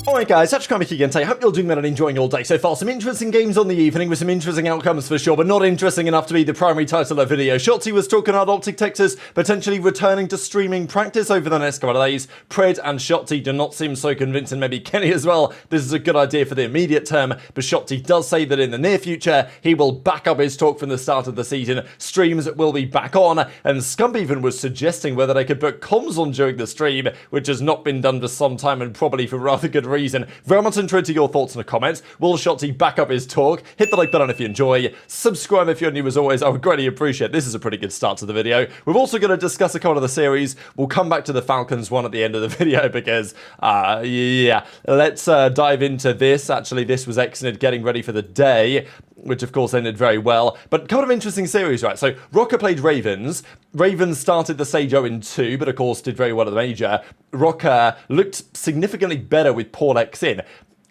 Alright guys, Kremp again today. Hope you're doing well and enjoying your day so far. Some interesting games on the evening with some interesting outcomes for sure, but not interesting enough to be the primary title of the video. Shotzzy was talking about OpTic Texas potentially returning to streaming practice over the next couple of days. Pred and Shotzzy do not seem so convincing, maybe Kenny as well. This is a good idea for the immediate term, but Shotzzy does say that in the near future, he will back up his talk from the start of the season. Streams will be back on, and Scump even was suggesting whether they could put comms on during the stream, which has not been done for some time and probably for rather good reason. Very much interested in your thoughts in the comments. Will Shotzzy back up his talk? Hit the like button if you enjoy. Subscribe if you're new as always. I would greatly appreciate it. This is a pretty good start to the video. We're also going to discuss a couple of the series. We'll come back to the Falcons one at the end of the video because, yeah. Let's dive into this. Actually, this was Exnid getting ready for the day, which of course ended very well. But a couple of interesting series, right? So Rocker played Ravens. Ravens started the stage 0-2, but of course did very well at the major. Rocker looked significantly better with X in.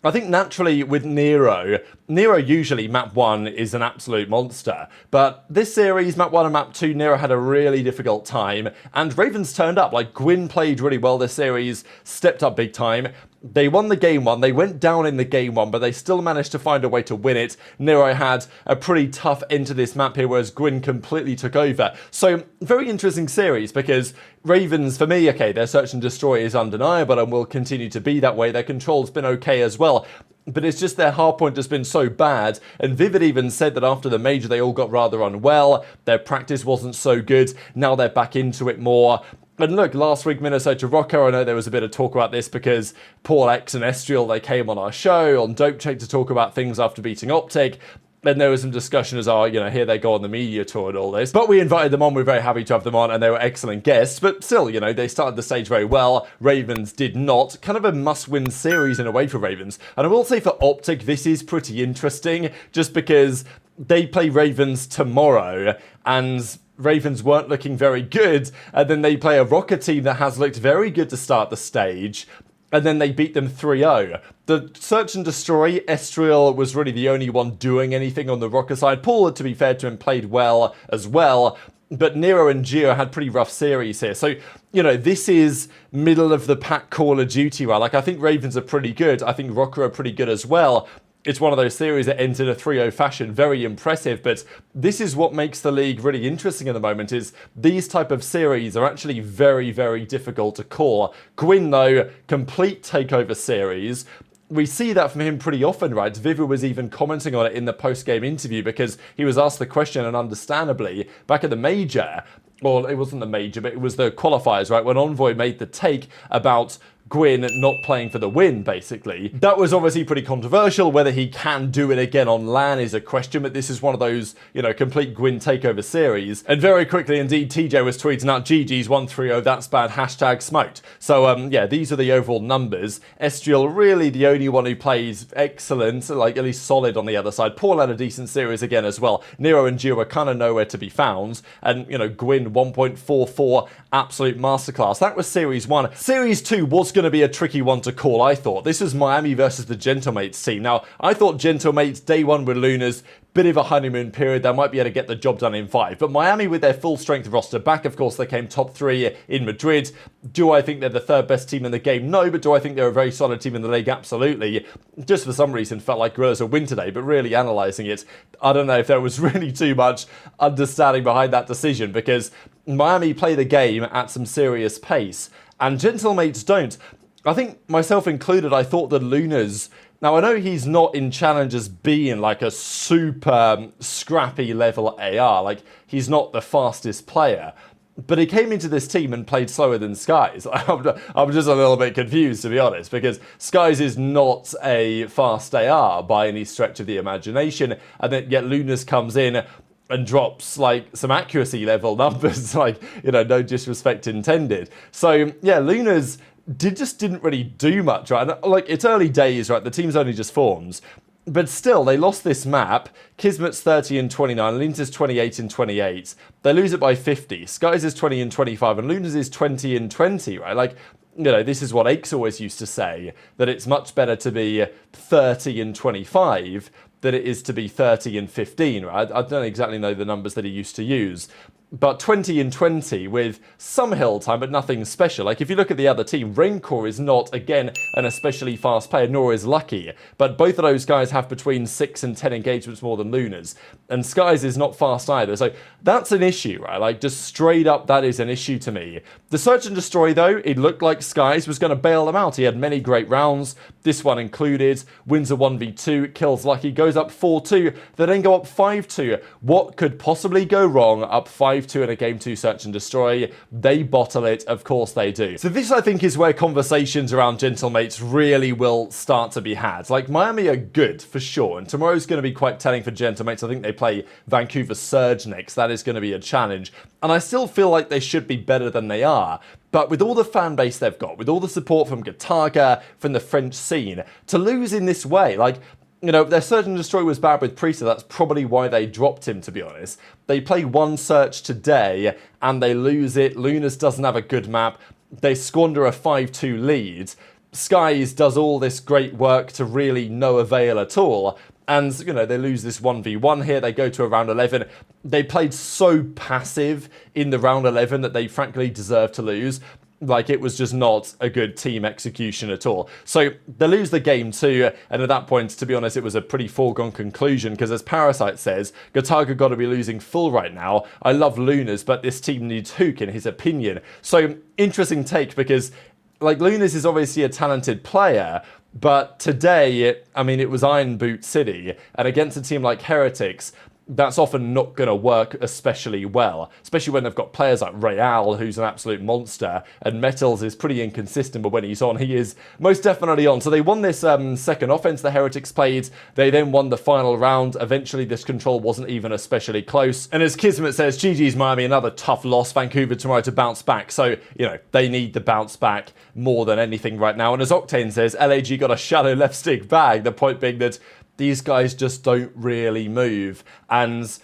I think naturally with Nero usually map 1 is an absolute monster, but this series, map 1 and map 2, Nero had a really difficult time, and Ravens turned up. Like, Gwinn played really well this series, stepped up big time. They won the game 1, they went down in the game 1, but they still managed to find a way to win it. Nero had a pretty tough end to this map here, whereas Gwinn completely took over. So, very interesting series, because Ravens, for me, okay, their search and destroy is undeniable and will continue to be that way. Their control's been okay as well. But it's just their hardpoint has been so bad, and Vivid even said that after the major they all got rather unwell, their practice wasn't so good, now they're back into it more. And look, last week Minnesota Rocker, I know there was a bit of talk about this because X and Estriel, they came on our show on Dope Check to talk about things after beating OpTic. Then there was some discussion as, oh, you know, here they go on the media tour and all this. But we invited them on, we're very happy to have them on, and they were excellent guests. But still, you know, they started the stage very well. Ravens did not. Kind of a must-win series in a way for Ravens. And I will say for OpTic, this is pretty interesting, just because they play Ravens tomorrow, and Ravens weren't looking very good, and then they play a Rocker team that has looked very good to start the stage, and then they beat them 3-0. The search and destroy, Estriel was really the only one doing anything on the Rocker side. Paul, to be fair to him, played well as well, but Nero and Geo had pretty rough series here. So, you know, this is middle of the pack Call of Duty, right? Like, I think Ravens are pretty good. I think Rocker are pretty good as well. It's one of those series that ends in a 3-0 fashion, very impressive, but this is what makes the league really interesting at the moment, is these type of series are actually very, very difficult to call. Gwinn, though, complete takeover series. We see that from him pretty often, right? Vivu was even commenting on it in the post-game interview because he was asked the question, and understandably, back at the major, well, it wasn't the major, but it was the qualifiers, right? When Envoy made the take about Gwinn not playing for the win, basically. That was obviously pretty controversial. Whether he can do it again on LAN is a question, but this is one of those, you know, complete Gwinn takeover series. And very quickly, indeed, TJ was tweeting out, GG's 130, that's bad, hashtag smoked. So, yeah, these are the overall numbers. Estriel, really the only one who plays excellent, like at least solid on the other side. Paul had a decent series again as well. Nero and Geo are kind of nowhere to be found. And, you know, Gwinn 1.44, absolute masterclass. That was series 1. Series 2 was going to be a tricky one to call, I thought. This was Miami versus the Gentlemates team. Now, I thought Gentlemates, day 1 with Lunas, bit of a honeymoon period, they might be able to get the job done in 5. But Miami with their full strength roster back, of course, they came top 3 in Madrid. Do I think they're the 3rd best team in the game? No, but do I think they're a very solid team in the league? Absolutely. Just for some reason felt like Gorillas would win today, but really analysing it, I don't know if there was really too much understanding behind that decision, because Miami play the game at some serious pace, and Gentlemates don't. I think, myself included, I thought the Lunas... Now, I know he's not in challengers being like a super scrappy level AR. Like, he's not the fastest player. But he came into this team and played slower than Skyz. I'm just a little bit confused, to be honest, because Skyz is not a fast AR by any stretch of the imagination. And then yet Lunas comes in and drops like some accuracy level numbers, like, you know, no disrespect intended. So, yeah, Lunas just didn't really do much, right? Like, it's early days, right? The team's only just formed. But still, they lost this map. Kismet's 30 and 29, Lynz is 28 and 28. They lose it by 50. Skyz is 20 and 25, and Lunas is 20 and 20, right? Like, you know, this is what Aches always used to say, that it's much better to be 30 and 25 than it is to be 30 and 15, right? I don't exactly know the numbers that he used to use. but 20 and 20 with some hill time, but nothing special. Like, if you look at the other team, Raincore is not, again, an especially fast player, nor is Lucky, but both of those guys have between 6 and 10 engagements more than Lunas, and Skyz is not fast either, so that's an issue, right? Like, just straight up, that is an issue to me. The Search and Destroy, though, it looked like Skyz was going to bail them out. He had many great rounds, this one included, wins a 1v2, kills Lucky, goes up 4-2, they then go up 5-2. What could possibly go wrong up 5-2 in a Game 2 Search and Destroy? They bottle it, of course they do. So this, I think, is where conversations around Gentlemates really will start to be had. Like, Miami are good, for sure, and tomorrow's going to be quite telling for Gentlemates. I think they play Vancouver Surge next. That is going to be a challenge, and I still feel like they should be better than they are. But with all the fan base they've got, with all the support from Gataga, from the French scene, to lose in this way, like, you know, their Search and Destroy was bad with Priestahh. That's probably why they dropped him, to be honest. They play one Search today, and they lose it. Lunas doesn't have a good map. They squander a 5-2 lead. Skyz does all this great work to really no avail at all. And, you know, they lose this 1v1 here. They go to a round 11. They played so passive in the round 11 that they frankly deserve to lose. Like, it was just not a good team execution at all. So they lose the game too, and at that point, to be honest, it was a pretty foregone conclusion, because as Parasite says, Gataga got to be losing full right now. I love Lunas, but this team needs Hook, in his opinion. So, interesting take, because, like, Lunas is obviously a talented player, but today, I mean, it was Iron Boot City, and against a team like Heretics, that's often not going to work especially well, especially when they've got players like ReeaL, who's an absolute monster, and Metals is pretty inconsistent, but when he's on, he is most definitely on. So they won this second offense the Heretics played. They then won the final round. Eventually, this control wasn't even especially close. And as Kismet says, GG's Miami, another tough loss. Vancouver tomorrow to bounce back. So, you know, they need the bounce back more than anything right now. And as Octane says, LAG got a shallow left stick bag. The point being that these guys just don't really move. And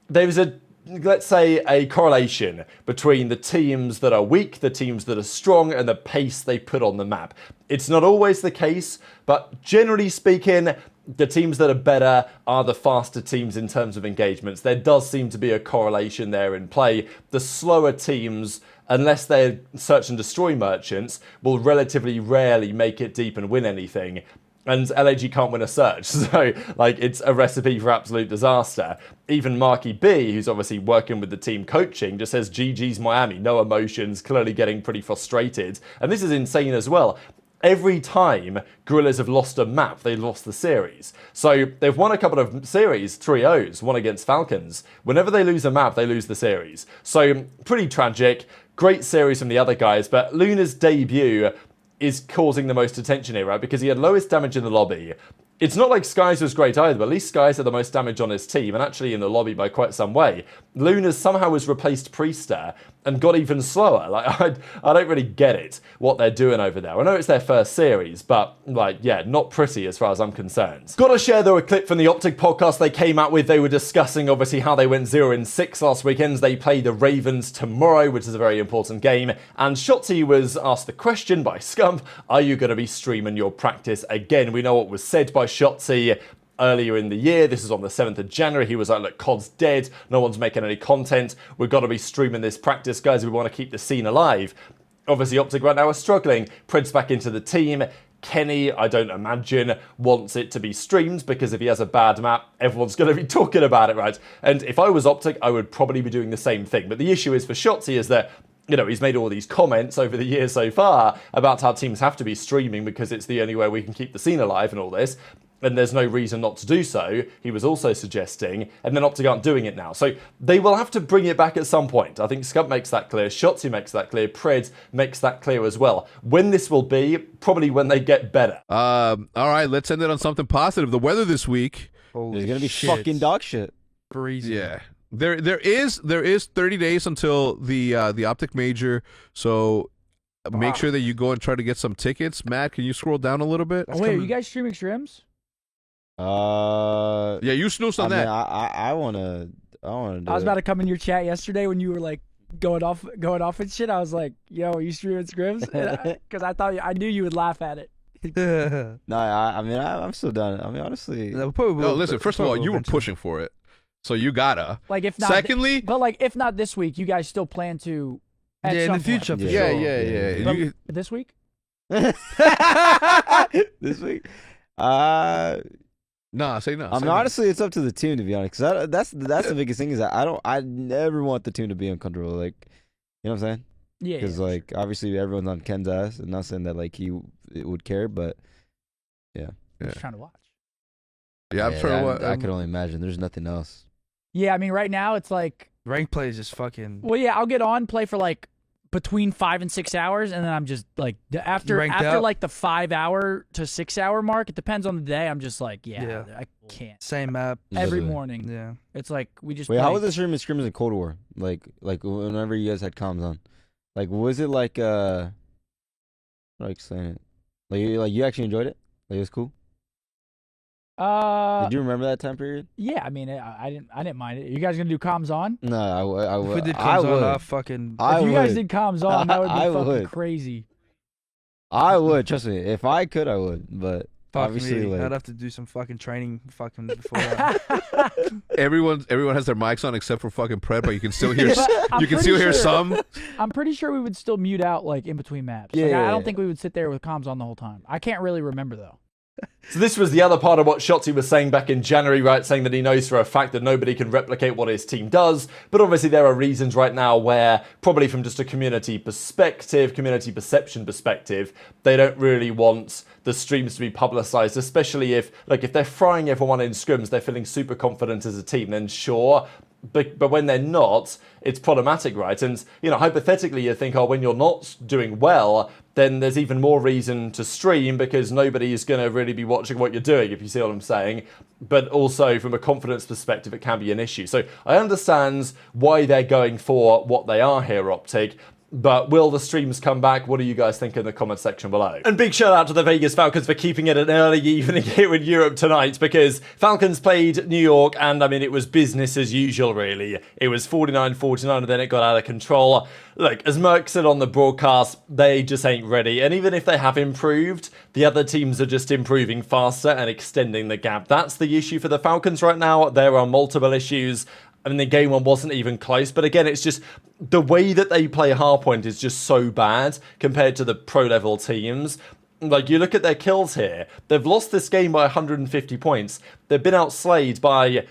there's a, let's say, a correlation between the teams that are weak, the teams that are strong, and the pace they put on the map. It's not always the case, but generally speaking, the teams that are better are the faster teams in terms of engagements. There does seem to be a correlation there in play. The slower teams, unless they're Search and Destroy merchants, will relatively rarely make it deep and win anything. And LAG can't win a Search, so, like, it's a recipe for absolute disaster. Even Marky B, who's obviously working with the team coaching, just says GG's Miami, no emotions, clearly getting pretty frustrated. And this is insane as well. Every time Gorillas have lost a map, they've lost the series. So they've won a couple of series, 3-0s, one against Falcons. Whenever they lose a map, they lose the series. So pretty tragic. Great series from the other guys, but Luna's debut is causing the most attention here, right? Because he had lowest damage in the lobby. It's not like Skyz was great either, but at least Skyz had the most damage on his team, and actually in the lobby by quite some way. Lunas somehow has replaced Priestahh and got even slower. Like, I don't really get it, what they're doing over there. I know it's their first series, but, like, yeah, not pretty as far as I'm concerned. Gotta share, though, a clip from the OpTic podcast they came out with. They were discussing, obviously, how they went 0-6 last weekend. They play the Ravens tomorrow, which is a very important game. And Shotzzy was asked the question by Scump, are you going to be streaming your practice again? We know what was said by Shotzzy earlier in the year. This is on the 7th of January. He was like, look, COD's dead. No one's making any content. We've got to be streaming this practice, guys. We want to keep the scene alive. Obviously, OpTic right now are struggling. Pred's back into the team. Kenny, I don't imagine, wants it to be streamed, because if he has a bad map, everyone's going to be talking about it, right? And if I was OpTic, I would probably be doing the same thing. But the issue is for Shotzzy is that, you know, he's made all these comments over the years so far about how teams have to be streaming because it's the only way we can keep the scene alive and all this. And there's no reason not to do so, he was also suggesting, and then OpTic aren't doing it now. So they will have to bring it back at some point. I think Scump makes that clear, Shotzzy makes that clear, Pred makes that clear as well. When this will be, probably when they get better. All right, let's end it on something positive. The weather this week. There's gonna be fucking dog shit. Freezing. Yeah. There is 30 days until the OpTic Major, so make sure that you go and try to get some tickets. Matt, can you scroll down a little bit? Oh, wait, are you guys streaming Scrims? Yeah, you snoozed on that. I wanna do I was about to come in your chat yesterday when you were like going off and shit. I was like, yo, are you streaming Scrims? Because I knew you would laugh at it. No, I mean, I'm still done. I mean, honestly. No, listen, first of all, you were pushing for it. So you gotta. Like if not. Secondly, But like if not this week, you guys still plan to. At Yeah, in some the future, point. for yeah, sure. yeah. But You- this week. This week. Nah, say no. I mean, honestly, it's up to the team to be honest. Cause that's the biggest thing is that I never want the team to be uncomfortable. Like, you know what I'm saying? Yeah. Because yeah, like obviously everyone's on Ken's ass, and not saying that like he would care, but I'm just trying to watch. Yeah, I'm sure. What I could only imagine. There's nothing else. Yeah, I mean, right now it's like. Rank play is just fucking. Well, yeah, I'll get on, play for like between 5 and 6 hours, and then I'm just like after Ranked out? like the 5 hour to 6 hour mark. It depends on the day. I'm just like, yeah. I can't. Same map. Every Literally. morning, Yeah. it's like we just. Wait, play. how was the stream in Scrims in Cold War? Like whenever you guys had comms on, like was it like how do I explain it? Like you actually enjoyed it? Like it was cool. Did you remember that time period? Yeah, I mean, I didn't mind it. You guys gonna do comms on? No, I If would. we did I comes on, would. I fucking. If you guys would. did comms on, that would be I fucking would. crazy. I would, trust me. If I could, I would. But Fuck obviously, me. like, I'd have to do some fucking training fucking before that. everyone has their mics on except for fucking Pred, but you can still hear. But I'm You can pretty still hear sure- some. I'm pretty sure we would still mute out like in between maps. Yeah, Like, I yeah, don't yeah. think we would sit there with comms on the whole time. I can't really remember though. So this was the other part of what Shotzzy was saying back in January, right? Saying that he knows for a fact that nobody can replicate what his team does. But obviously there are reasons right now where, probably from just a community perspective, community perception perspective, they don't really want the streams to be publicized, especially if they're frying everyone in scrims, they're feeling super confident as a team, then sure. But when they're not, it's problematic, right? And, hypothetically, you think, when you're not doing well, then there's even more reason to stream because nobody is going to really be watching what you're doing, if you see what I'm saying. But also, from a confidence perspective, it can be an issue. So I understand why they're going for what they are here, OpTic. But will the streams come back? What do you guys think in the comment section below? And big shout out to the Vegas Falcons for keeping it an early evening here in Europe tonight, because Falcons played New York and, it was business as usual, really. It was 49-49 and then it got out of control. Look, as Merck said on the broadcast, they just ain't ready. And even if they have improved, the other teams are just improving faster and extending the gap. That's the issue for the Falcons right now. There are multiple issues. The game one wasn't even close. But again, it's just the way that they play hardpoint is just so bad compared to the pro-level teams. Like, you look at their kills here. They've lost this game by 150 points. They've been outslayed by,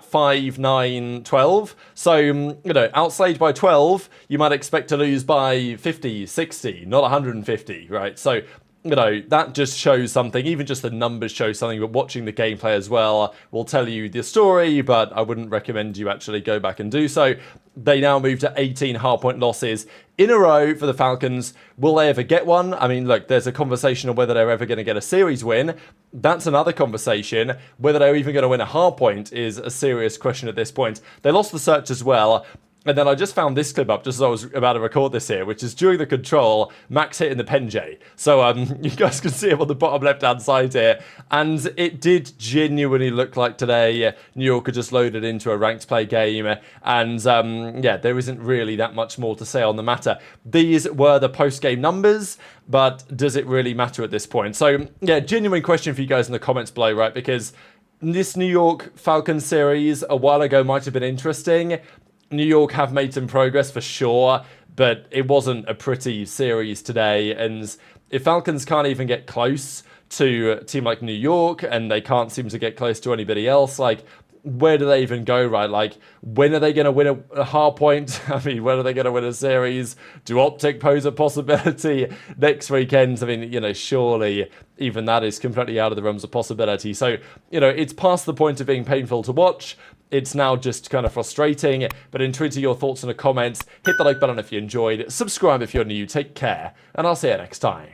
5, 9, 12? So, outslayed by 12, you might expect to lose by 50, 60, not 150, right? So, that just shows something. Even just the numbers show something, but watching the gameplay as well will tell you the story, but I wouldn't recommend you actually go back and do so. They now move to 18 hardpoint losses in a row for the Falcons. Will they ever get one? Look, there's a conversation on whether they're ever going to get a series win. That's another conversation. Whether they're even going to win a hardpoint is a serious question at this point. They lost the search as well. And then I just found this clip up just as I was about to record this here, which is during the control, Mack's hitting the Penjay. So you guys can see him on the bottom left-hand side here. And it did genuinely look like today New York had just loaded into a ranked play game. And there isn't really that much more to say on the matter. These were the post-game numbers, but does it really matter at this point? So, yeah, genuine question for you guys in the comments below, right? Because this New York Falcons series a while ago might have been interesting. New York have made some progress for sure, but it wasn't a pretty series today. And if Falcons can't even get close to a team like New York, and they can't seem to get close to anybody else, where do they even go, right? When are they going to win a hard point? When are they going to win a series? Do OpTic pose a possibility next weekend? Surely even that is completely out of the realms of possibility. So, it's past the point of being painful to watch. It's now just kind of frustrating, but intrigued to your thoughts in the comments. Hit the like button if you enjoyed. Subscribe if you're new. Take care, and I'll see you next time.